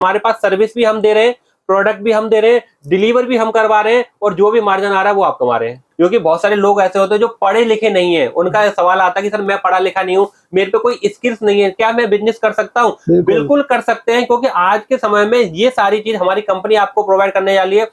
हमारे पास सर्विस भी हम दे रहे हैं, प्रोडक्ट भी हम दे रहे हैं, डिलीवर भी हम करवा रहे हैं, और जो भी मार्जिन आ रहा है वो आप कमा रहे हैं। क्योंकि बहुत सारे लोग ऐसे होते हैं जो पढ़े लिखे नहीं है, उनका सवाल आता है कि सर मैं पढ़ा लिखा नहीं हूँ, मेरे पे कोई स्किल्स नहीं है, क्या मैं बिजनेस कर सकता हूँ? बिल्कुल कर सकते हैं, क्योंकि आज के समय में ये सारी चीज हमारी कंपनी आपको प्रोवाइड करने वाली है।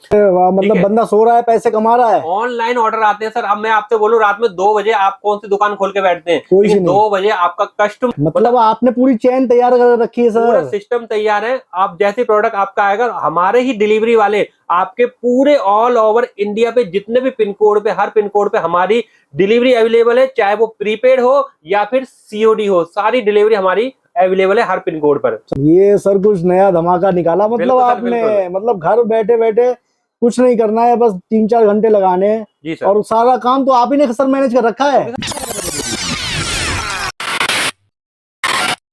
मतलब बंदा सो रहा है, पैसे कमा रहा है, ऑनलाइन ऑर्डर आते हैं सर। अब मैं आपसे बोलूं, रात में 2 बजे आप कौन सी दुकान खोल के बैठते हैं? लेकिन 2 बजे आपका कस्टमर, मतलब आपने पूरी चेन तैयार कर रखी है सर, पूरा सिस्टम तैयार है। आप जैसे प्रोडक्ट आपका आएगा, हमारे ही डिलीवरी वाले आपके पूरे ऑल ओवर इंडिया पे जितने भी पिन कोड पे, हर पिन कोड पे हमारी डिलीवरी अवेलेबल है, चाहे वो प्रीपेड हो या फिर सीओडी हो, सारी डिलीवरी हमारी अवेलेबल है हर पिन कोड पर। ये सर कुछ नया धमाका निकाला, मतलब आपने, मतलब घर बैठे बैठे कुछ नहीं करना है, बस 3-4 घंटे लगाने हैं जी सर, और सारा काम तो आप ही ने सर मैनेज कर रखा है।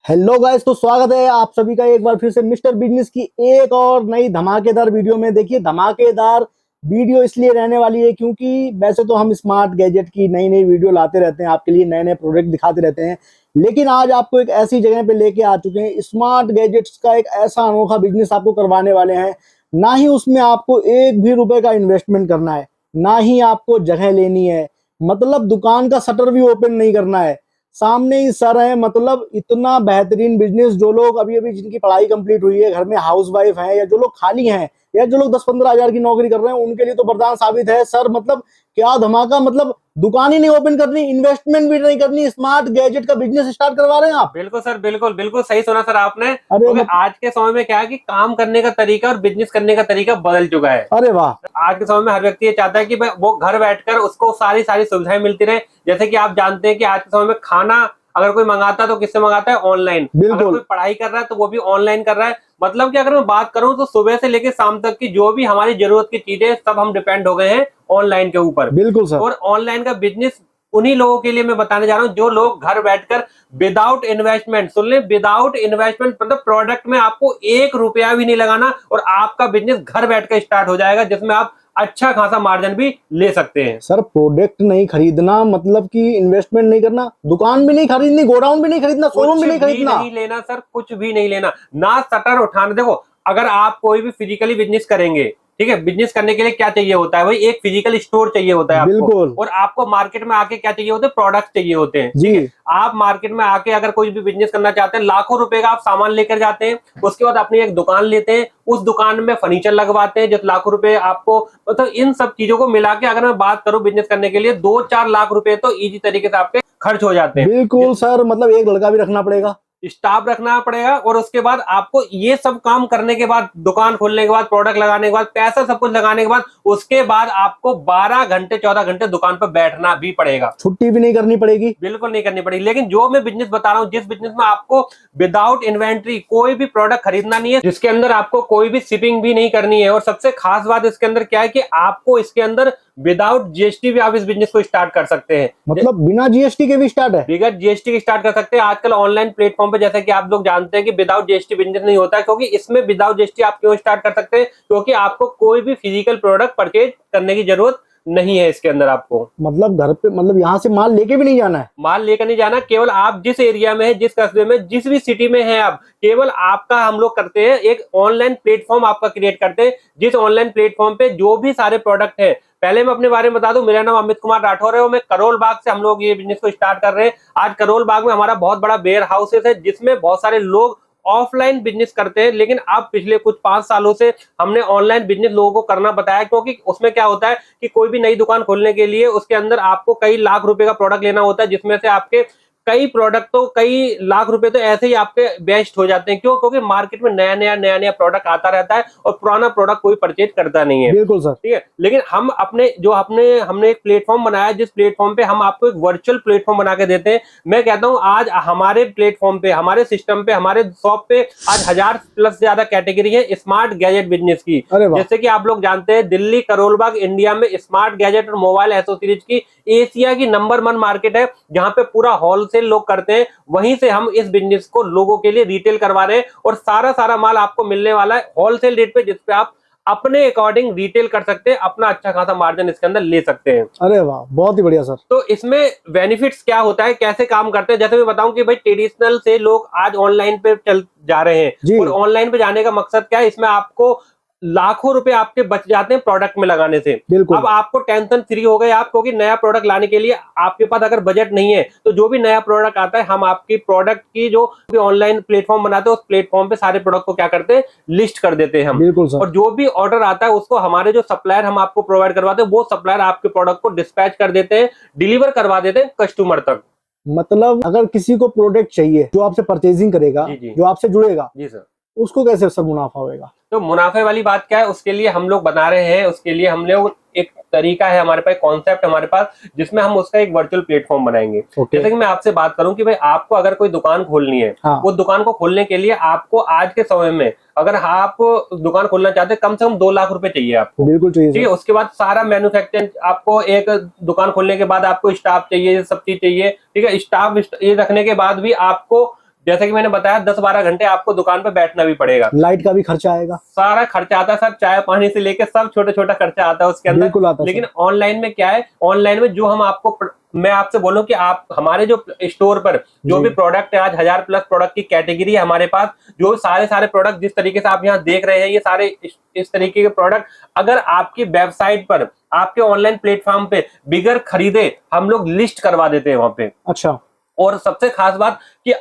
हेलो गाइस, तो स्वागत है आप सभी का एक बार फिर से मिस्टर बिजनेस की एक और नई धमाकेदार वीडियो में। देखिए, धमाकेदार वीडियो इसलिए रहने वाली है क्योंकि वैसे तो हम स्मार्ट गैजेट की नई नई वीडियो लाते रहते हैं, आपके लिए नए नए प्रोडक्ट दिखाते रहते हैं, लेकिन आज आपको एक ऐसी जगह पे लेके आ चुके हैं, स्मार्ट गैजेट्स का एक ऐसा अनोखा बिजनेस आपको करवाने वाले हैं। ना ही उसमें आपको एक भी रुपए का इन्वेस्टमेंट करना है, ना ही आपको जगह लेनी है, मतलब दुकान का शटर भी ओपन नहीं करना है, सामने ही सर है। मतलब इतना बेहतरीन बिजनेस, जो लोग अभी अभी जिनकी पढ़ाई कंप्लीट हुई है, घर में हाउसवाइफ हैं, या जो लोग खाली हैं, या जो लोग 10-15 हजार की नौकरी कर रहे हैं, उनके लिए तो वरदान साबित है सर। मतलब क्या धमाका, मतलब दुकान ही नहीं ओपन करनी, इन्वेस्टमेंट भी नहीं करनी, स्मार्ट गैजेट का बिजनेस स्टार्ट करवा रहे हैं आप। बिल्कुल सर, बिल्कुल बिल्कुल सही सुना सर आपने। अरे आज के समय में क्या है कि काम करने का तरीका और बिजनेस करने का तरीका बदल चुका है। अरे वाह, आज के समय में हर व्यक्ति ये चाहता है कि वो घर बैठकर उसको सारी सारी सुविधाएं मिलती रहे। जैसे कि आप जानते हैं कि आज के समय में खाना अगर कोई मंगाता है तो किससे मंगाता है? ऑनलाइन। अगर कोई पढ़ाई कर रहा है तो वो भी ऑनलाइन कर रहा है। मतलब कि अगर मैं बात करूं तो सुबह से लेकर शाम तक की जो भी हमारी जरूरत की चीजें, सब हम डिपेंड हो गए हैं ऑनलाइन के ऊपर। बिल्कुल सर। और ऑनलाइन का बिजनेस उन्हीं लोगों के लिए मैं बताने जा रहा हूं जो लोग घर बैठकर विदाउट इन्वेस्टमेंट, सुन ले, विदाउट इन्वेस्टमेंट, मतलब प्रोडक्ट में आपको 1 रुपया भी नहीं लगाना और आपका बिजनेस घर बैठकर स्टार्ट हो जाएगा, जिसमें आप अच्छा खासा मार्जिन भी ले सकते हैं। सर प्रोडक्ट नहीं खरीदना, मतलब कि इन्वेस्टमेंट नहीं करना, दुकान भी नहीं खरीदनी, गोडाउन भी नहीं खरीदना, शोरूम भी नहीं खरीदना, नहीं लेना सर, कुछ भी नहीं लेना, ना शटर उठाना। देखो, अगर आप कोई भी फिजिकली बिजनेस करेंगे, ठीक है, बिजनेस करने के लिए क्या चाहिए होता है? भाई एक फिजिकल स्टोर चाहिए होता है आपको। बिल्कुल। और आपको मार्केट में आके क्या चाहिए होते हैं? प्रोडक्ट चाहिए होते हैं। जी। आप मार्केट में आके अगर कोई भी बिजनेस करना चाहते हैं, लाखों रुपए का आप सामान लेकर जाते हैं, उसके बाद अपनी एक दुकान लेते हैं, उस दुकान में फर्नीचर लगवाते हैं, जो लाखों रुपए आपको, मतलब इन सब चीजों को मिला के अगर मैं बात करूं बिजनेस करने के लिए 2-4 लाख रुपए तो इजी तरीके से आपके खर्च हो जाते हैं। बिल्कुल सर, मतलब एक लड़का भी रखना पड़ेगा, स्टाफ रखना पड़ेगा, और उसके बाद आपको ये सब काम करने के बाद, दुकान खोलने के बाद, प्रोडक्ट लगाने के बाद, पैसा सब कुछ लगाने के बाद, उसके बाद आपको 12 घंटे 14 घंटे दुकान पर बैठना भी पड़ेगा। छुट्टी भी नहीं करनी पड़ेगी, बिल्कुल नहीं करनी पड़ेगी। लेकिन जो मैं बिजनेस बता रहा हूं, जिस बिजनेस में आपको विदाउट इन्वेंट्री कोई भी प्रोडक्ट खरीदना नहीं है, जिसके अंदर आपको कोई भी शिपिंग भी नहीं करनी है, और सबसे खास बात इसके अंदर क्या है कि आपको इसके अंदर विदाउट जीएसटी भी आप इस बिजनेस को स्टार्ट कर सकते हैं। मतलब बिना जीएसटी के भी स्टार्ट है? बिगर जीएसटी के स्टार्ट कर सकते हैं। आजकल ऑनलाइन प्लेटफॉर्म पे, जैसा कि आप लोग जानते हैं कि विदाउट जीएसटी बिजनेस नहीं होता है, क्योंकि इसमें विदाउट जीएसटी आप क्यों स्टार्ट कर सकते हैं? क्योंकि आपको कोई भी फिजिकल प्रोडक्ट परचेज करने की जरूरत नहीं है इसके अंदर। आपको मतलब घर पे, मतलब यहाँ से माल लेके भी नहीं जाना है? माल लेकर नहीं जाना, केवल आप जिस एरिया में है, जिस कस्बे में, जिस भी सिटी में है, आप केवल आपका, हम लोग करते हैं एक ऑनलाइन प्लेटफॉर्म आपका क्रिएट करते हैं, जिस ऑनलाइन प्लेटफॉर्म पे जो भी सारे प्रोडक्ट है। पहले मैं अपने बारे में बता दूं, मेरा नाम अमित कुमार राठौर है और मैं करोल बाग से हम लोग ये बिजनेस को स्टार्ट कर रहे हैं। आज करोल बाग में हमारा बहुत बड़ा वेयर हाउसेस है, जिसमें बहुत सारे लोग ऑफलाइन बिजनेस करते हैं, लेकिन अब पिछले कुछ 5 सालों से हमने ऑनलाइन बिजनेस लोगों को करना बताया। क्योंकि उसमें क्या होता है कि कोई भी नई दुकान खोलने के लिए उसके अंदर आपको कई लाख रुपए का प्रोडक्ट लेना होता है, जिसमें से आपके कई प्रोडक्ट तो कई लाख रुपए तो ऐसे ही आपके वेस्ट हो जाते हैं। क्यों? क्योंकि मार्केट में नया नया प्रोडक्ट आता रहता है और पुराना प्रोडक्ट कोई परचेज करता नहीं है। बिल्कुल सर। ठीक है, लेकिन हम हमने एक प्लेटफॉर्म बनाया, जिस प्लेटफॉर्म पे हम आपको एक वर्चुअल प्लेटफॉर्म बना के देते हैं। मैं कहता हूं आज हमारे प्लेटफॉर्म पे, हमारे सिस्टम पे, हमारे शॉप पे आज 1000 प्लस ज्यादा कैटेगरी है स्मार्ट गैजेट बिजनेस की। जैसे कि आप लोग जानते हैं, दिल्ली करोलबाग इंडिया में स्मार्ट गैजेट और मोबाइल एसोसीरीज की एशिया की नंबर 1 मार्केट है, जहां पे पूरा होलसेल लोग करते हैं। वहीं से हम इस बिजनेस को लोगों के लिए रिटेल करवा रहे हैं, और सारा माल आपको मिलने वाला है होलसेल रेट पे, जिसपे आप अपने अकॉर्डिंग रिटेल कर सकते हैं, अपना अच्छा खासा मार्जिन इसके अंदर ले सकते हैं। अरे वाह, बहुत ही बढ़िया सर। तो इसमें बेनिफिट्स क्या होता है, कैसे काम करते हैं, जैसे मैं बताऊं कि भाई ट्रेडिशनल से लोग आज ऑनलाइन पे चल जा रहे हैं, और ऑनलाइन पे जाने का मकसद क्या है, इसमें आपको लाखों रुपए आपके बच जाते हैं प्रोडक्ट में लगाने से। अब आपको टेंशन फ्री हो गए आप, क्योंकि नया प्रोडक्ट लाने के लिए आपके पास अगर बजट नहीं है तो जो भी नया प्रोडक्ट आता है, हम आपकी प्रोडक्ट की जो भी ऑनलाइन प्लेटफॉर्म बनाते हैं उस प्लेटफॉर्म पे सारे प्रोडक्ट को क्या करते हैं, लिस्ट कर देते हैं हम। बिल्कुल सर। और जो भी ऑर्डर आता है उसको हमारे जो सप्लायर हम आपको प्रोवाइड करवाते हैं, वो सप्लायर आपके प्रोडक्ट को डिस्पैच कर देते हैं, डिलीवर करवा देते हैं कस्टमर तक। मतलब अगर किसी को प्रोडक्ट चाहिए जो आपसे परचेजिंग करेगा, जो आपसे जुड़ेगा, जी सर, उसको कैसे सर मुनाफा होगा? तो मुनाफे वाली बात क्या है, उसके लिए हम लोग बना रहे हैं, उसके लिए हम लोग एक तरीका है हमारे पास, कॉन्सेप्ट हमारे पास, जिसमें हम उसका एक वर्चुअल प्लेटफॉर्म बनाएंगे। जैसे कि मैं आपसे बात करूं कि भाई आपको अगर कोई दुकान खोलनी है, वो दुकान को खोलने के लिए आपको आज के समय में अगर आप दुकान खोलना चाहते हैं, कम से कम 2 लाख रुपए चाहिए आपको। बिल्कुल चाहिए। ठीक है, उसके बाद सारा मैन्युफैक्चरिंग, आपको एक दुकान खोलने के बाद आपको स्टाफ चाहिए, सब चीज चाहिए। ठीक है, स्टाफ ये रखने के बाद भी आपको, जैसे कि मैंने बताया, 10-12 घंटे आपको दुकान पे बैठना भी पड़ेगा, लाइट का भी खर्चा आएगा, सारा खर्चा आता है सर, चाय पानी से लेके सब छोटा छोटा खर्चा आता है उसके अंदर। लेकिन ऑनलाइन में क्या है, ऑनलाइन में जो हम आपको, मैं आपसे बोलूं कि आप हमारे जो स्टोर पर जो भी प्रोडक्ट है, आज 1000+ प्रोडक्ट की कैटेगरी है हमारे पास, जो सारे प्रोडक्ट जिस तरीके से आप यहाँ देख रहे हैं, ये सारे इस तरीके के प्रोडक्ट अगर आपकी वेबसाइट पर, आपके ऑनलाइन प्लेटफॉर्म पे बिगर खरीदे हम लोग लिस्ट करवा देते हैं वहां पे। अच्छा। और सबसे खास बात कि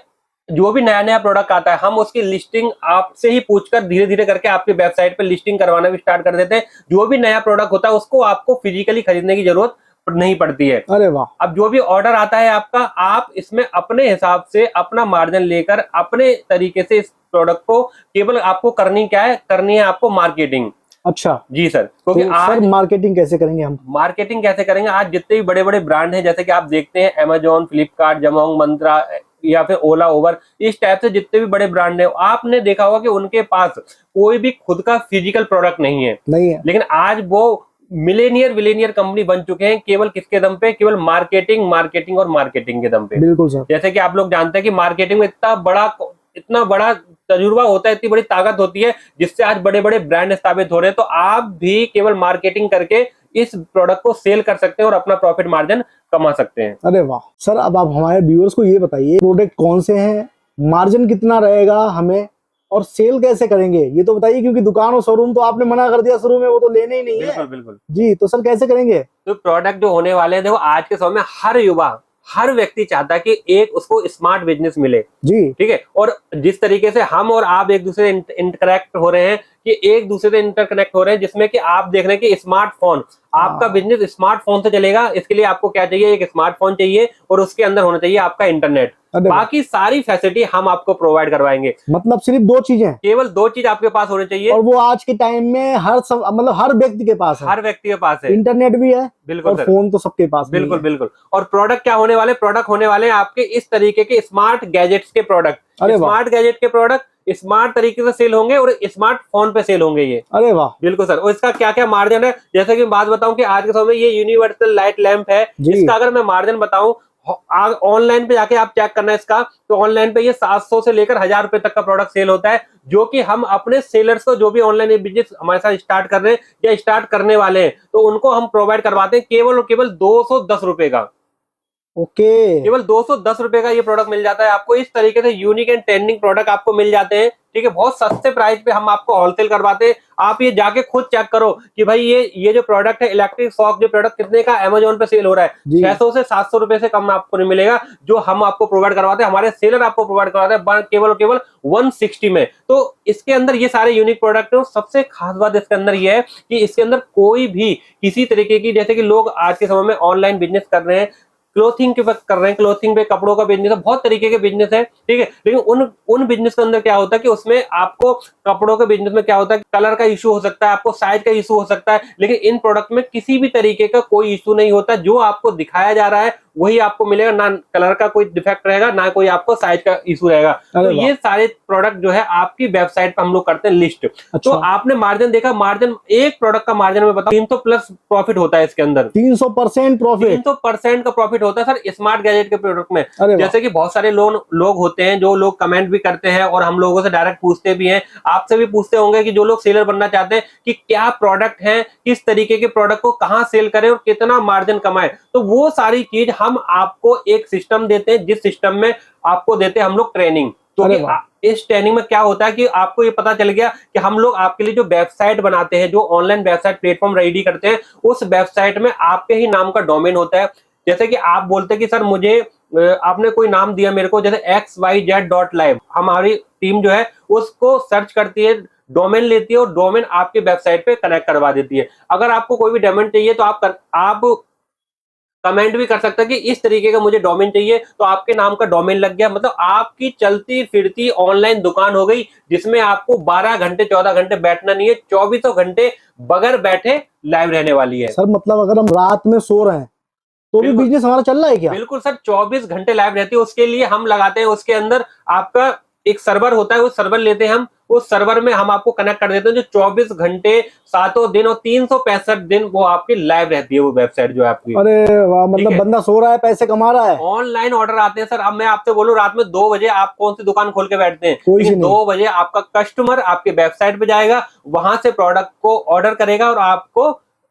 जो भी नया प्रोडक्ट आता है, हम उसकी लिस्टिंग आपसे ही पूछकर धीरे धीरे करके आपकी वेबसाइट पे लिस्टिंग करवाना भी स्टार्ट कर देते हैं। जो भी नया प्रोडक्ट होता है उसको आपको फिजिकली खरीदने की जरूरत नहीं पड़ती है। अरे वाह। अब जो भी ऑर्डर आता है आपका, आप इसमें अपने हिसाब से अपना मार्जिन लेकर अपने तरीके से इस प्रोडक्ट को, केवल आपको करनी क्या है, करनी है आपको मार्केटिंग। अच्छा जी सर, क्योंकि तो आज सर मार्केटिंग कैसे करेंगे हम? मार्केटिंग कैसे करेंगे, आज जितने भी बड़े बड़े ब्रांड हैं, जैसे कि आप देखते हैं अमेजोन, फ्लिपकार्ट, जमोंग, मंत्रा या फिर ओला, उबर, इस टाइप से जितने भी बड़े ब्रांड हैं, आपने देखा होगा कि उनके पास कोई भी खुद का फिजिकल प्रोडक्ट नहीं है। लेकिन आज वो मिलेनियर कंपनी बन चुके हैं, केवल किसके दम पे, केवल मार्केटिंग और मार्केटिंग के दम पे। बिल्कुल सर। जैसे कि आप लोग जानते हैं कि मार्केटिंग में इतना बड़ा तजुर्बा होता है, इतनी बड़ी ताकत होती है, जिससे आज बड़े बड़े ब्रांड स्थापित हो रहे हैं। तो आप भी केवल मार्केटिंग करके इस प्रोडक्ट को सेल कर सकते हैं और अपना प्रॉफिट मार्जिन कमा सकते हैं। अरे वाह सर, अब आप हमारे व्यूअर्स को ये बताइए, प्रोडक्ट कौन से हैं, मार्जिन कितना रहेगा हमें, और सेल कैसे करेंगे ये तो बताइए, क्योंकि दुकान और शोरूम तो आपने मना कर दिया शुरू में, वो तो लेने ही नहीं है। बिल्कुल जी, तो सर कैसे करेंगे? तो प्रोडक्ट जो होने वाले हैं, देखो आज के समय में हर युवा, हर व्यक्ति चाहता है कि एक उसको स्मार्ट बिजनेस मिले। जी ठीक है, और जिस तरीके से हम और आप एक दूसरे इंटरकनेक्ट हो रहे हैं, कि एक दूसरे से इंटरकनेक्ट हो रहे हैं, जिसमें कि आप देख रहे हैं कि स्मार्टफोन, आपका बिजनेस स्मार्टफोन से चलेगा। इसके लिए आपको क्या चाहिए, एक स्मार्टफोन चाहिए और उसके अंदर होना चाहिए आपका इंटरनेट। बाकी सारी फैसिलिटी हम आपको प्रोवाइड करवाएंगे। मतलब सिर्फ 2 चीजें, केवल 2 चीज आपके पास होनी चाहिए, और वो आज के टाइम में मतलब हर व्यक्ति के पास है। हर व्यक्ति के पास है, इंटरनेट भी है, बिल्कुल, और फोन तो सबके पास। बिल्कुल। और प्रोडक्ट क्या होने वाले, प्रोडक्ट होने वाले हैं आपके इस तरीके के स्मार्ट गैजेट्स के प्रोडक्ट। स्मार्ट गैजेट के प्रोडक्ट स्मार्ट तरीके से सेल होंगे और स्मार्टफोन पे सेल होंगे ये। अरे वाह, बिल्कुल सर। और इसका क्या क्या मार्जिन है, जैसे कि बात बताऊं कि आज के समय में ये यूनिवर्सल लाइट लैंप है, इसका अगर मैं मार्जिन बताऊं, ऑनलाइन पे जाके आप चेक करना है इसका, तो ऑनलाइन पे ये 700 से लेकर 1000 रुपए तक का प्रोडक्ट सेल होता है, जो कि हम अपने सेलर्स को, जो भी ऑनलाइन बिजनेस हमारे साथ स्टार्ट कर रहे हैं या स्टार्ट करने वाले हैं, तो उनको हम प्रोवाइड करवाते हैं केवल और केवल 210 रुपए का। ओके, केवल 210 रुपए का ये प्रोडक्ट मिल जाता है आपको। इस तरीके से यूनिक एंड ट्रेंडिंग प्रोडक्ट आपको मिल जाते हैं। ठीक है, बहुत सस्ते प्राइस पे हम आपको होलसेल करवाते हैं। आप ये जाके खुद चेक करो कि भाई ये जो प्रोडक्ट है, इलेक्ट्रिक शॉक जो प्रोडक्ट कितने का अमेजोन पे सेल हो रहा है, 600 से 700 रुपए से कम आपको नहीं मिलेगा, जो हम आपको प्रोवाइड करवाते हैं, हमारे सेलर आपको प्रोवाइड करवाते हैं केवल और केवल 160 में। तो इसके अंदर ये सारे यूनिक प्रोडक्ट है। सबसे खास बात इसके अंदर ये है कि इसके अंदर कोई भी किसी तरीके की, जैसे कि लोग आज के समय में ऑनलाइन बिजनेस कर रहे हैं, क्लोथिंग के कर रहे हैं, क्लोथिंग पे, कपड़ों का बिजनेस है, बहुत तरीके के बिजनेस है। ठीक है, लेकिन उन बिजनेस के अंदर क्या होता है कि उसमें आपको कपड़ों के बिजनेस में क्या होता है, कलर का इशू हो सकता है, आपको साइज का इशू हो सकता है, लेकिन इन प्रोडक्ट में किसी भी तरीके का कोई इशू नहीं होता। जो आपको दिखाया जा रहा है वही आपको मिलेगा, ना कलर का कोई डिफेक्ट रहेगा, ना कोई आपको साइज का इशू रहेगा। तो ये सारे प्रोडक्ट जो है आपकी वेबसाइट पर हम लोग करते हैं लिस्ट। तो आपने मार्जिन देखा, मार्जिन एक प्रोडक्ट का मार्जिन में बताओ 300 प्लस प्रॉफिट होता है इसके अंदर, 300% प्रॉफिट, 300% का प्रॉफिट होता है सर स्मार्ट गैजेट के प्रोडक्ट में। जैसे कि बहुत सारे लोग होते हैं जो लोग कमेंट भी करते हैं और हम लोगों से डायरेक्ट पूछते भी हैं, आपसे भी पूछते होंगे कि जो लोग सेलर बनना चाहते हैं कि क्या प्रोडक्ट है, किस तरीके के प्रोडक्ट को कहां सेल करें और कितना मार्जिन कमाएं। तो वो सारी चीज हम आपको एक सिस्टम देते हैं, जिस सिस्टम में आपको देते हैं हम लोग ट्रेनिंग। तो इस ट्रेनिंग में क्या होता है कि आपको ये पता चल गया कि हम लोग आपके लिए जो वेबसाइट बनाते हैं, जो ऑनलाइन वेबसाइट प्लेटफॉर्म रेडी करते हैं, उस वेबसाइट में आपके ही नाम का डोमेन होता है। जैसे कि आप बोलते हैं कि सर मुझे आपने कोई नाम दिया मेरे को, जैसे xyz.live, हमारी टीम जो है उसको सर्च करती है, डोमेन लेती है और डोमेन आपके वेबसाइट पे कनेक्ट करवा देती है। अगर आपको कोई भी डोमेन चाहिए तो आप कमेंट भी कर सकते हैं कि इस तरीके का मुझे डोमेन चाहिए, तो आपके नाम का डोमेन लग गया, मतलब आपकी चलती फिरती ऑनलाइन दुकान हो गई, जिसमें आपको 12 घंटे 14 घंटे बैठना नहीं है, 24 घंटे बगैर बैठे लाइव रहने वाली है। सर मतलब अगर हम रात में सो रहे हैं तो भी बिजनेस हमारा चल रहा है क्या? बिल्कुल सर, 24 घंटे लाइव रहती है। उसके लिए हम लगाते हैं, उसके अंदर आपका एक सर्वर होता है, वो सर्वर लेते हैं हम, उस सर्वर में हम आपको कनेक्ट कर देते हैं, जो 24 घंटे 7 दिन और 365 दिन वो आपकी लाइव रहती है, वो वेबसाइट जो है आपकी। अरे वाह, मतलब बंदा सो रहा है पैसे कमा रहा है। ऑनलाइन ऑर्डर आते हैं सर। अब मैं आपसे बोलूं, रात में 2 बजे आप कौन सी दुकान खोल के बैठते हैं? लेकिन 2 बजे आपका कस्टमर आपके वेबसाइट पे जाएगा, वहां से प्रोडक्ट को ऑर्डर करेगा और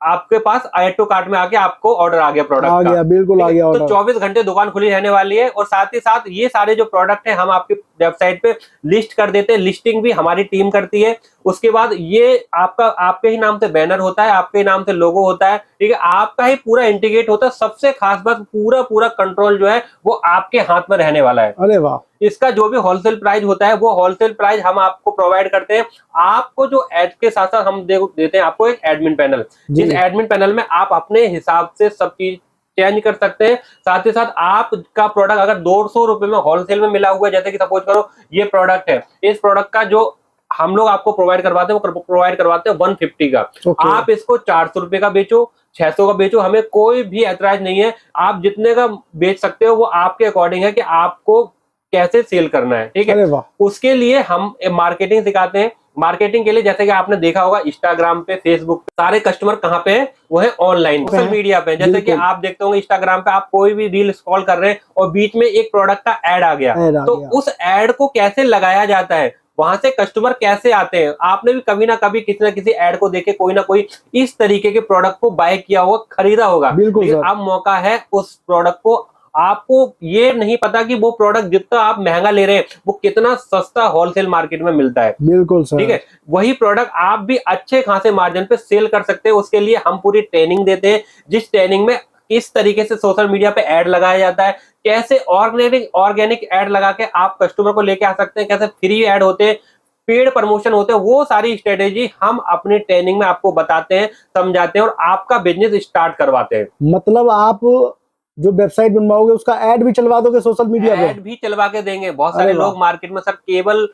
आपके पास ऐड टू कार्ट में आके आपको ऑर्डर आ गया प्रोडक्ट आ गया, बिल्कुल आ गया। तो 24 घंटे दुकान खुली रहने वाली है। और साथ ही साथ ये सारे जो प्रोडक्ट है हम आपके वेबसाइट पे लिस्ट कर देते हैं, लिस्टिंग भी हमारी टीम करती है। उसके बाद ये आपके ही नाम से बैनर होता है, आपके ही नाम से लोगो होता है, ठीक है, आपका ही पूरा इंटीग्रेट होता है। सबसे खास बात, पूरा कंट्रोल जो है वो आपके हाथ में रहने वाला है। अरे वाह। इसका जो भी होलसेल प्राइस होता है, वो होलसेल प्राइस हम आपको प्रोवाइड करते हैं। आपको जो एड के साथ साथ हम देते हैं आपको एक एडमिन पैनल, जिस एडमिन पैनल में आप अपने हिसाब से सब चीज चेंज कर सकते हैं। साथ ही साथ आपका प्रोडक्ट अगर 200 रुपए में होलसेल में मिला हुआ है, जैसे कि सपोज करो ये प्रोडक्ट है, इस प्रोडक्ट का जो हम लोग आपको प्रोवाइड करवाते हैं वो प्रोवाइड करवाते हैं 150 का। आप इसको 400 रुपए का बेचो, 600 का बेचो, हमें कोई भी ऐतराज नहीं है। आप जितने का बेच सकते हो वो आपके अकॉर्डिंग है कि आपको कैसे सेल करना है, ठीक है। उसके लिए हम मार्केटिंग सिखाते हैं। मार्केटिंग के लिए जैसे कि आपने देखा होगा इंस्टाग्राम पे, फेसबुक पे, सारे कस्टमर कहाँ पे है? वो है ऑनलाइन, सोशल मीडिया पे। जैसे कि आप देखते होंगे इंस्टाग्राम पे आप कोई भी रील स्क्रॉल कर रहे हैं और बीच में एक प्रोडक्ट का ऐड आ गया, तो उस ऐड को कैसे लगाया जाता है, वहां से कस्टमर कैसे आते हैं? आपने भी कभी ना कभी किसी ना किसी ऐड को देखे कोई ना कोई इस तरीके के प्रोडक्ट को बाय किया होगा, खरीदा होगा। लेकिन अब मौका है उस प्रोडक्ट को, आपको ये नहीं पता कि वो प्रोडक्ट जितना आप महंगा ले रहे हैं वो कितना सस्ता होलसेल मार्केट में मिलता है। बिल्कुल सर, ठीक है। वही प्रोडक्ट आप भी अच्छे खासे मार्जिन पे सेल कर सकते हैं। उसके लिए हम पूरी ट्रेनिंग देते हैं, जिस ट्रेनिंग में किस तरीके से सोशल मीडिया पे ऐड लगाया जाता है, कैसे ऑर्गेनिक ऐड लगा के आप कस्टमर को लेके आ सकते हैं, कैसे फ्री ऐड होते हैं, पेड प्रमोशन होते हैं, वो सारी स्ट्रेटेजी हम अपनी ट्रेनिंग में आपको बताते हैं, समझाते हैं और आपका बिजनेस स्टार्ट करवाते हैं। मतलब आप जो वेबसाइट बनवाओगे उसका ऐड भी चलवा दोगे सोशल मीडिया पे? ऐड भी चलवा के देंगे। बहुत सारे लोग मार्केट में सर केवल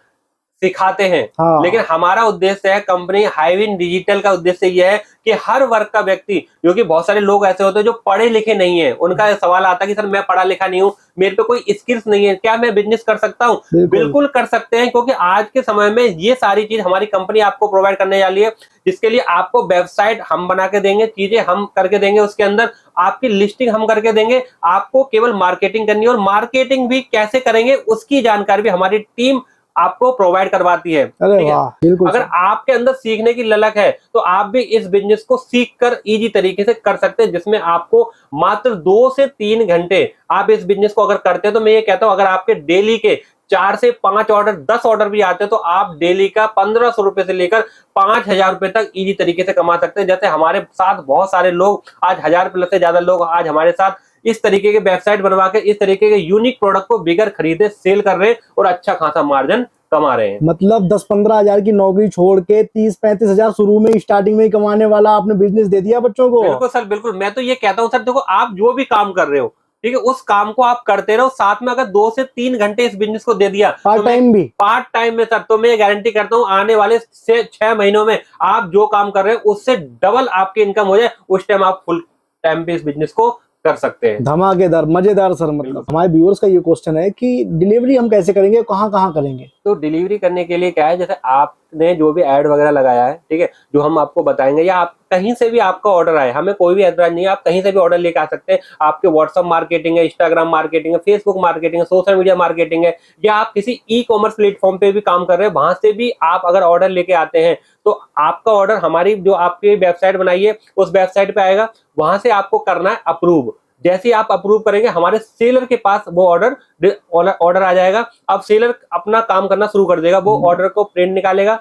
सिखाते हैं, लेकिन हमारा उद्देश्य है, कंपनी हाईविन डिजिटल का उद्देश्य यह है कि हर वर्ग का व्यक्ति, क्योंकि बहुत सारे लोग ऐसे होते हैं जो पढ़े लिखे नहीं है, उनका सवाल आता है कि सर मैं पढ़ा लिखा नहीं हूँ, मेरे पे कोई स्किल्स नहीं है, क्या मैं बिजनेस कर सकता हूँ? बिल्कुल कर सकते हैं, क्योंकि आज के समय में ये सारी चीज हमारी कंपनी आपको प्रोवाइड करने वाली है, जिसके लिए आपको वेबसाइट हम बना के देंगे, चीजें हम करके देंगे, उसके अंदर आपकी लिस्टिंग हम करके देंगे। आपको केवल मार्केटिंग करनी है और मार्केटिंग भी कैसे करेंगे उसकी जानकारी भी हमारी टीम आपको प्रोवाइड करवाती है। अरे वाह। अगर आपके अंदर सीखने की ललक है तो आप भी इस बिजनेस को सीखकर इजी तरीके से कर सकते हैं, जिसमें आपको मात्र 2 से 3 घंटे आप इस बिजनेस को अगर करते हैं, तो मैं ये कहता हूं अगर आपके डेली के 4 से 5 ऑर्डर 10 ऑर्डर भी आते हैं तो आप डेली का 1500 रुपए से लेकर 5000 रुपए तक इजी तरीके से कमा सकते हैं। जैसे हमारे साथ बहुत सारे लोग, आज 1000 प्लस से ज्यादा लोग आज हमारे साथ इस तरीके के वेबसाइट बनवा के इस तरीके के यूनिक प्रोडक्ट को बिगर खरीदे सेल कर रहे हैं और अच्छा खासा मार्जिन कमा रहे हैं। मतलब 10-15 हजार की नौकरी छोड़ के 30-35 हजार शुरू में स्टार्टिंग में ही कमाने वाला आपने बिजनेस दे दिया बच्चों को। बिल्कुल सर, बिल्कुल। मैं तो ये कहता हूँ सर, देखो आप जो भी काम कर रहे हो, ठीक है, उस काम को आप करते रहो, साथ में अगर 2 से 3 घंटे इस बिजनेस को दे दिया पार्ट टाइम भी, पार्ट टाइम में सर, तो मैं गारंटी करता हूँ आने वाले से 6 महीनों में आप जो काम कर रहे हैं उससे डबल आपकी इनकम हो जाए, उस टाइम आप फुल टाइम पे इस बिजनेस को कर सकते हैं। धमाकेदार, मजेदार सर। मतलब हमारे व्यूअर्स का ये क्वेश्चन है कि डिलीवरी हम कैसे करेंगे, कहाँ कहाँ करेंगे? तो डिलीवरी करने के लिए क्या है, जैसे आपने जो भी ऐड वगैरह लगाया है, ठीक है, जो हम आपको बताएंगे, या आप कहीं से भी आपका ऑर्डर आए, हमें कोई भी एतराज नहीं है, आप कहीं से भी ऑर्डर लेके आ सकते हैं। आपके व्हाट्सअप मार्केटिंग है, इंस्टाग्राम मार्केटिंग है, फेसबुक मार्केटिंग है, सोशल मीडिया मार्केटिंग है, या आप किसी ई कॉमर्स प्लेटफॉर्म पे भी काम कर रहे हैं, वहां से भी आप अगर ऑर्डर लेके आते हैं तो आपका ऑर्डर हमारी जो आपकी वेबसाइट बनाई है उस वेबसाइट पे आएगा, वहां से आपको करना है अप्रूव। जैसे ही आप अप्रूव करेंगे हमारे सेलर के पास वो ऑर्डर आ जाएगा। अब सेलर अपना काम करना शुरू कर देगा, वो ऑर्डर को प्रिंट निकालेगा,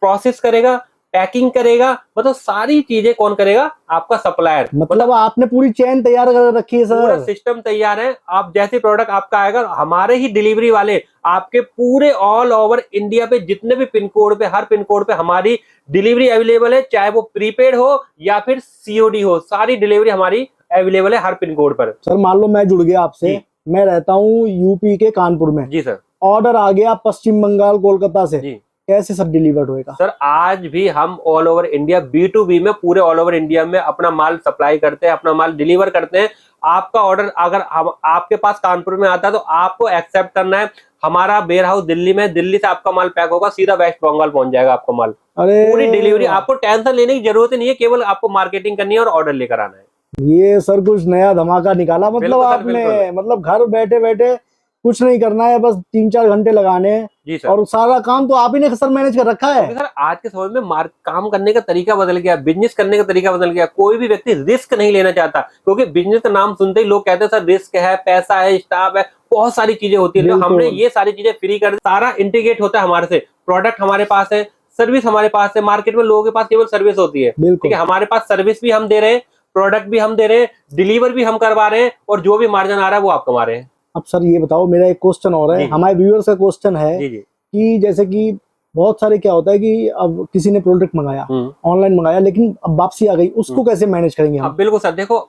प्रोसेस करेगा, पैकिंग करेगा, मतलब सारी चीजें कौन करेगा? आपका सप्लायर। मतलब आपने पूरी चेन तैयार कर रखी है सर, पूरा सिस्टम तैयार है। आप जैसे प्रोडक्ट आपका आएगा, हमारे ही डिलीवरी वाले आपके पूरे ऑल ओवर इंडिया पे जितने भी पिन कोड पे, हर पिन कोड पे हमारी डिलीवरी अवेलेबल है, चाहे वो प्रीपेड हो या फिर सीओडी हो, सारी डिलीवरी हमारी अवेलेबल है हर पिन कोड पर। सर मान लो मैं जुड़ गया आपसे, मैं रहता हूँ यूपी के कानपुर में, जी सर, ऑर्डर आ गया पश्चिम बंगाल कोलकाता से, जी कैसे सब डिलीवर्ड होएगा? सर, आज भी हम ऑल ओवर इंडिया B2B में पूरे ऑल ओवर इंडिया में अपना माल सप्लाई करते हैं, अपना माल डिलीवर करते हैं। आपका ऑर्डर अगर आपके पास कानपुर में आता है तो आपको एक्सेप्ट करना है। हमारा वेयर हाउस दिल्ली में, दिल्ली से आपका माल पैक होगा, सीधा वेस्ट बंगाल पहुंच जाएगा आपका माल। अरे पूरी डिलीवरी, आपको टेंशन लेने की जरूरत नहीं है, केवल आपको मार्केटिंग करनी है और ऑर्डर लेकर आना है। ये सर कुछ नया धमाका निकाला, मतलब बिल्कुल सर, आपने, बिल्कुल। मतलब घर बैठे बैठे कुछ नहीं करना है, बस 3-4 घंटे लगाने हैं जी सर। और सारा काम तो आप ही ने सर मैनेज कर रखा है। सर आज के समय में काम करने का तरीका बदल गया, बिजनेस करने का तरीका बदल गया। कोई भी व्यक्ति रिस्क नहीं लेना चाहता, क्योंकि बिजनेस का नाम सुनते ही लोग कहते हैं सर रिस्क है, पैसा है, स्टाफ है, बहुत सारी चीजें होती है। तो हमने ये सारी चीजें फ्री कर दी, सारा इंटीग्रेट होता है हमारे से। प्रोडक्ट हमारे पास है, सर्विस हमारे पास है। मार्केट में लोगों के पास केवल सर्विस होती है, ठीक है, हमारे पास सर्विस भी हम दे रहे हैं, प्रोडक्ट भी हम दे रहे हैं, डिलीवर भी हम करवा रहे हैं, और जो भी मार्जिन आ रहा है वो आप कमा रहे हैं। अब सर ये बताओ, मेरा एक क्वेश्चन और है, हमारे व्यूअर्स का क्वेश्चन है कि जैसे कि बहुत सारे क्या होता है कि अब किसी ने प्रोडक्ट मंगाया, ऑनलाइन मंगाया, लेकिन अब वापसी आ गई, उसको कैसे मैनेज करेंगे हम? बिल्कुल सर, देखो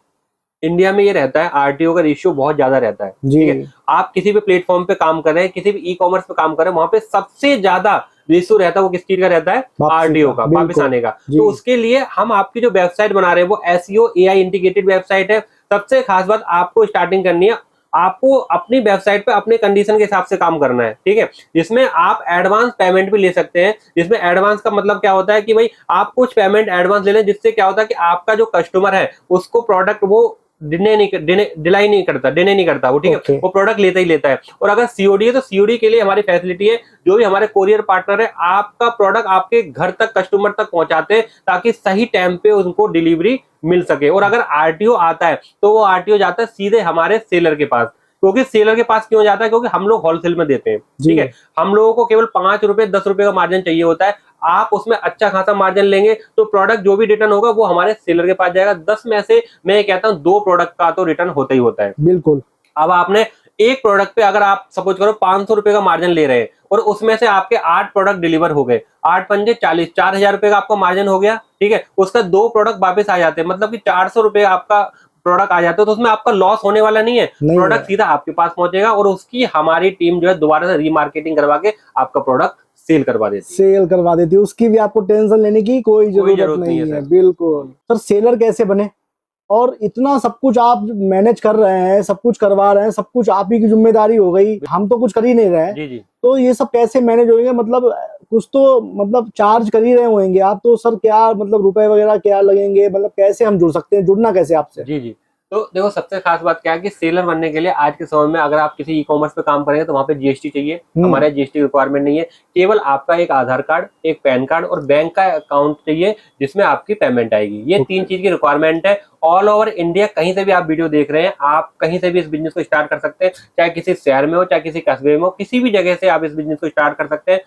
इंडिया में ये रहता है, आरटीओ का रेशियो बहुत ज्यादा रहता है, ठीक है। आप किसी भी प्लेटफॉर्म पे काम कर रहे हैं, किसी भी ई कॉमर्स पे काम कर रहे हैं, वहां पे सबसे ज्यादा रेशियो रहता है, वो किस चीज का रहता है? आरटीओ का, वापस आने का। तो उसके लिए हम आपकी जो वेबसाइट बना रहे हैं वो एसईओ AI इंटीग्रेटेड वेबसाइट है। सबसे खास बात, आपको स्टार्टिंग करनी है, आपको अपनी वेबसाइट पे अपने कंडीशन के हिसाब से काम करना है, ठीक है, जिसमें आप एडवांस पेमेंट भी ले सकते हैं। जिसमें एडवांस का मतलब क्या होता है कि भाई आप कुछ पेमेंट एडवांस ले लें, जिससे क्या होता है कि आपका जो कस्टमर है उसको प्रोडक्ट वो डिने नहीं करता वो, ठीक है, वो प्रोडक्ट लेता ही लेता है। और अगर सीओडी है तो सीओडी के लिए हमारी फैसिलिटी है, जो भी हमारे कोरियर पार्टनर है आपका प्रोडक्ट आपके घर तक, कस्टमर तक पहुंचाते हैं, ताकि सही टाइम पे उनको डिलीवरी मिल सके। और अगर आरटीओ आता है तो वो आरटीओ जाता है सीधे हमारे सेलर के पास। क्योंकि सेलर के पास क्यों जाता है? क्योंकि हम लोग होलसेल में देते हैं, ठीक है, हम लोगों को केवल 5 रुपए 10 रुपए का मार्जिन चाहिए होता है। आप उसमें अच्छा खासा मार्जिन लेंगे तो प्रोडक्ट जो भी रिटर्न होगा वो हमारे सेलर के पास जाएगा। 10 में से मैं कहता हूँ 2 प्रोडक्ट का तो रिटर्न होता ही होता है। बिल्कुल। अब आपने एक प्रोडक्ट पे अगर आप सपोज करो 500 रुपए का मार्जिन ले रहे हैं और उसमें से आपके 8 प्रोडक्ट डिलीवर हो गए, 8 पंजे 40, 4000 रुपए का आपका मार्जिन हो गया, ठीक है। उसका 2 प्रोडक्ट वापस आ जाते हैं, मतलब कि 400 रुपए आपका प्रोडक्ट आ जाता है, तो उसमें आपका लॉस होने वाला नहीं है। प्रोडक्ट सीधा आपके पास पहुंचेगा और उसकी हमारी टीम जो है दोबारा से रीमार्केटिंग करवा के आपका प्रोडक्ट सेल करवा देती है। उसकी भी आपको टेंशन लेने की कोई जरूरत नहीं है। बिल्कुल सर, सेलर कैसे बने? और इतना सब कुछ आप मैनेज कर रहे हैं, सब कुछ करवा रहे हैं, सब कुछ आप ही की जिम्मेदारी हो गई, हम तो कुछ कर ही नहीं रहे हैं। जी। तो ये सब कैसे मैनेज होंगे? मतलब कुछ तो मतलब चार्ज कर ही रहे होंगे आप तो सर, क्या मतलब रुपए वगैरह क्या लगेंगे? मतलब कैसे हम जुड़ सकते हैं, जुड़ना कैसे आपसे? जी। तो देखो सबसे खास बात क्या है कि सेलर बनने के लिए आज के समय में अगर आप किसी ई कॉमर्स पे काम करेंगे तो वहां पे जीएसटी चाहिए। हमारे जीएसटी रिक्वायरमेंट नहीं है, केवल आपका एक आधार कार्ड, एक पैन कार्ड और बैंक का अकाउंट चाहिए जिसमें आपकी पेमेंट आएगी। ये 3 चीज की रिक्वायरमेंट है। ऑल ओवर इंडिया कहीं से भी आप वीडियो देख रहे हैं, आप कहीं से भी इस बिजनेस को स्टार्ट कर सकते हैं, चाहे किसी शहर में हो, चाहे किसी कस्बे में हो, किसी भी जगह से आप इस बिजनेस को स्टार्ट कर सकते हैं।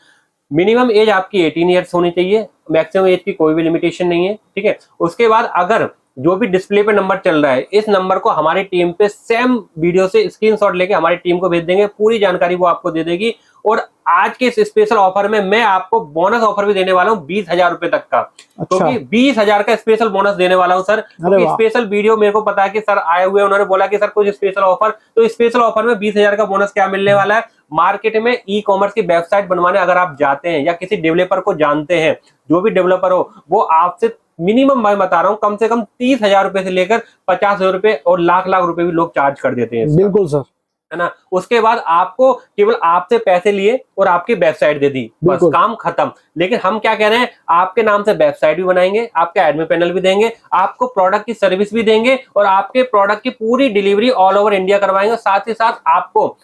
मिनिमम एज आपकी 18 ईयर्स होनी चाहिए, मैक्सिमम एज की कोई भी लिमिटेशन नहीं है, ठीक है। उसके बाद अगर जो भी डिस्प्ले पे नंबर चल रहा है, इस नंबर को हमारी टीम पे सेम वीडियो से स्क्रीनशॉट लेके हमारी टीम को भेज देंगे, पूरी जानकारी वो आपको दे देगी। और आज के इस स्पेशल ऑफर में मैं आपको बोनस ऑफर भी देने वाला हूँ 20,000 रुपए तक का। क्योंकि 20,000 का स्पेशल बोनस देने वाला हूँ सर, क्योंकि स्पेशल वीडियो मेरे को पता है कि सर आए हुए, उन्होंने बोला कि सर कुछ स्पेशल ऑफर, तो स्पेशल ऑफर में 20,000 का बोनस क्या मिलने वाला है। मार्केट में ई कॉमर्स की वेबसाइट बनवाने अगर आप जाते हैं या किसी डेवलपर को जानते हैं, जो भी डेवलपर हो वो आपसे मिनिमम मैं बता रहा हूँ कम से कम 30,000 रुपए से लेकर 50,000 रुपए और लाख लाख रुपए भी लोग चार्ज कर देते हैं। बिल्कुल सर, है ना। उसके बाद आपको केवल आपसे पैसे लिए और आपकी वेबसाइट दे दी, बस बिल्कुल। काम खत्म। लेकिन हम क्या कह रहे हैं, आपके नाम से वेबसाइट भी बनाएंगे, आपका एडमिन पैनल भी देंगे, आपको प्रोडक्ट की सर्विस भी देंगे और आपके प्रोडक्ट की पूरी डिलीवरी ऑल ओवर इंडिया करवाएंगे। साथ ही साथ आपको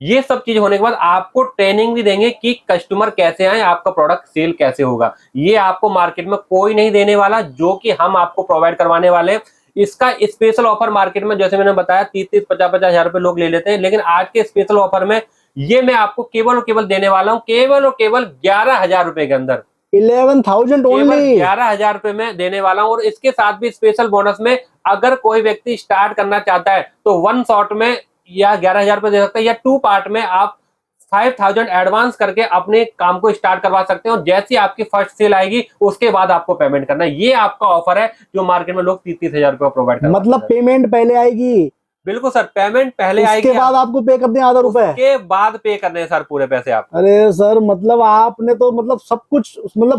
ये सब चीज होने के बाद आपको ट्रेनिंग भी देंगे कि कस्टमर कैसे आए, आपका प्रोडक्ट सेल कैसे होगा। ये आपको मार्केट में कोई नहीं देने वाला, जो कि हम आपको प्रोवाइड करवाने वाले हैं। इसका स्पेशल ऑफर मार्केट में जैसे मैंने बताया 30-30, 50-50 हजार रुपए लोग ले लेते हैं, लेकिन आज के स्पेशल ऑफर में ये मैं आपको केवल और केवल देने वाला हूं, केवल और केवल 11,000 रुपए के अंदर, 11,000 ओनली, 11,000 रुपए में देने वाला हूं। और इसके साथ भी स्पेशल बोनस में अगर कोई व्यक्ति स्टार्ट करना चाहता है तो 1 शॉट में या 11,000 रुपए दे सकते हैं, या 2 पार्ट में आप 5,000 एडवांस करके अपने काम को स्टार्ट करवा सकते हैं। और जैसी आपकी फर्स्ट सेल आएगी उसके बाद आपको पेमेंट करना है। ये आपका ऑफर है जो मार्केट में लोग 30,000 रुपए प्रोवाइड करते हैं। मतलब पेमेंट पहले आएगी? बिल्कुल सर, पेमेंट पहले आएगी, उसके बाद आपको पे करने आधा रुपए, उसके बाद पे करने हैं सर पूरे पैसे आप। अरे सर, मतलब आपने तो मतलब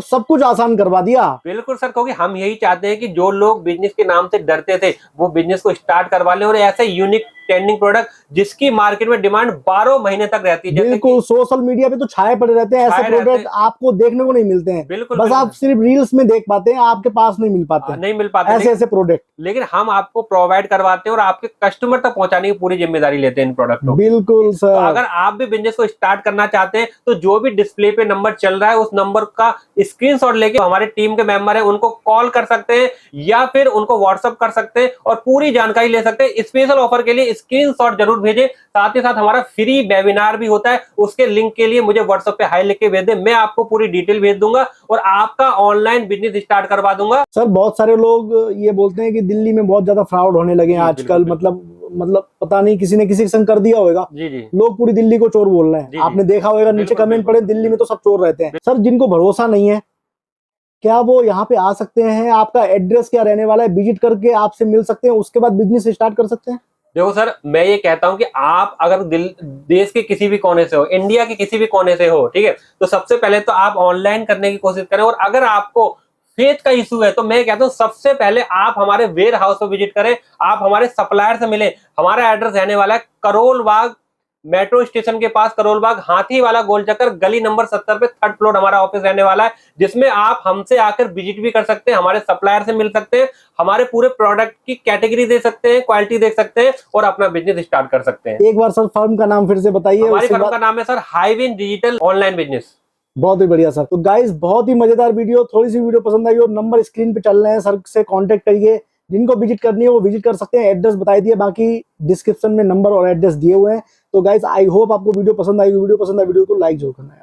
सब कुछ आसान करवा दिया। बिल्कुल सर, क्योंकि हम यही चाहते हैं कि जो लोग बिजनेस के नाम से डरते थे वो बिजनेस को स्टार्ट करवा लें, और ऐसे यूनिक ट्रेंडिंग प्रोडक्ट जिसकी मार्केट में डिमांड 12 महीने तक रहती है। बिल्कुल, सोशल मीडिया पे तो छाए पड़े रहते हैं, ऐसे प्रोडक्ट आपको देखने को नहीं मिलते हैं। बिल्कुल, बस आप सिर्फ रील्स में देख पाते हैं, आपके पास नहीं मिल पाते, नहीं मिल पाते ऐसे प्रोडक्ट। लेकिन हम आपको प्रोवाइड करवाते हैं और आपके कस्टमर तक पहुंचाने की पूरी जिम्मेदारी लेते हैं इन प्रोडक्ट को। बिल्कुल सर। तो अगर आप भी बिजनेस को स्टार्ट करना चाहते हैं तो जो भी डिस्प्ले पे नंबर चल रहा है उस नंबर का स्क्रीनशॉट लेके हमारे टीम के मेंबर है उनको कॉल कर सकते हैं या फिर उनको व्हाट्सएप कर सकते हैं और पूरी जानकारी ले सकते हैं। स्पेशल ऑफर के लिए स्क्रीनशॉट जरूर भेजें। साथ ही साथ हमारा फ्री वेबिनार भी होता है, उसके लिंक के लिए मुझे व्हाट्सएप पे हाई लिख के भेज दें, मैं आपको पूरी डिटेल भेज दूंगा और आपका ऑनलाइन बिजनेस स्टार्ट करवा दूंगा। सर, बहुत सारे लोग ये बोलते हैं कि दिल्ली में बहुत ज्यादा फ्रॉड होने लगे हैं आजकल, मतलब पता नहीं किसी ने किसी के संग कर दिया होगा। जी जी, लोग पूरी दिल्ली को चोर बोल रहे हैं। आपने देखा होगा नीचे कमेंट पड़े, दिल्ली में तो सब चोर रहते हैं। सर, जिनको भरोसा नहीं है, क्या वो यहाँ पे आ सकते हैं? आपका एड्रेस क्या रहने वाला है? विजिट करके आपसे मिल सकते हैं, उसके बाद बिजनेस स्टार्ट कर सकते हैं। देखो सर, मैं ये कहता हूं कि आप अगर देश के किसी भी कोने से हो, इंडिया के किसी भी कोने से हो, ठीक है, तो सबसे पहले तो आप ऑनलाइन करने की कोशिश करें। और अगर आपको फेथ का इशू है तो मैं कहता हूं सबसे पहले आप हमारे वेयर हाउस पर विजिट करें, आप हमारे सप्लायर से मिलें। हमारा एड्रेस रहने वाला है करोल बाग मेट्रो स्टेशन के पास, करोल बाग हाथी वाला गोल चक्कर, गली नंबर 70 पे 3rd फ्लोर हमारा ऑफिस रहने वाला है, जिसमें आप हमसे आकर विजिट भी कर सकते हैं, हमारे सप्लायर से मिल सकते हैं, हमारे पूरे प्रोडक्ट की कैटेगरी दे सकते हैं, क्वालिटी देख सकते हैं और अपना बिजनेस स्टार्ट कर सकते हैं। एक बार सर फर्म का नाम फिर से बताइए। हमारी फर्म का नाम है सर हाईविन डिजिटल ऑनलाइन बिजनेस। बहुत ही बढ़िया सर। तो गाइस, बहुत ही मजेदार वीडियो, थोड़ी सी वीडियो पसंद आई और नंबर स्क्रीन पे चल रहे हैं, सर से कांटेक्ट करिए। जिनको विजिट करनी है वो विजिट कर सकते हैं, एड्रेस बता दिए, बाकी डिस्क्रिप्शन में नंबर और एड्रेस दिए हुए हैं। तो गाइस, आई होप आपको वीडियो पसंद आई। वीडियो को लाइक जरूर करना है।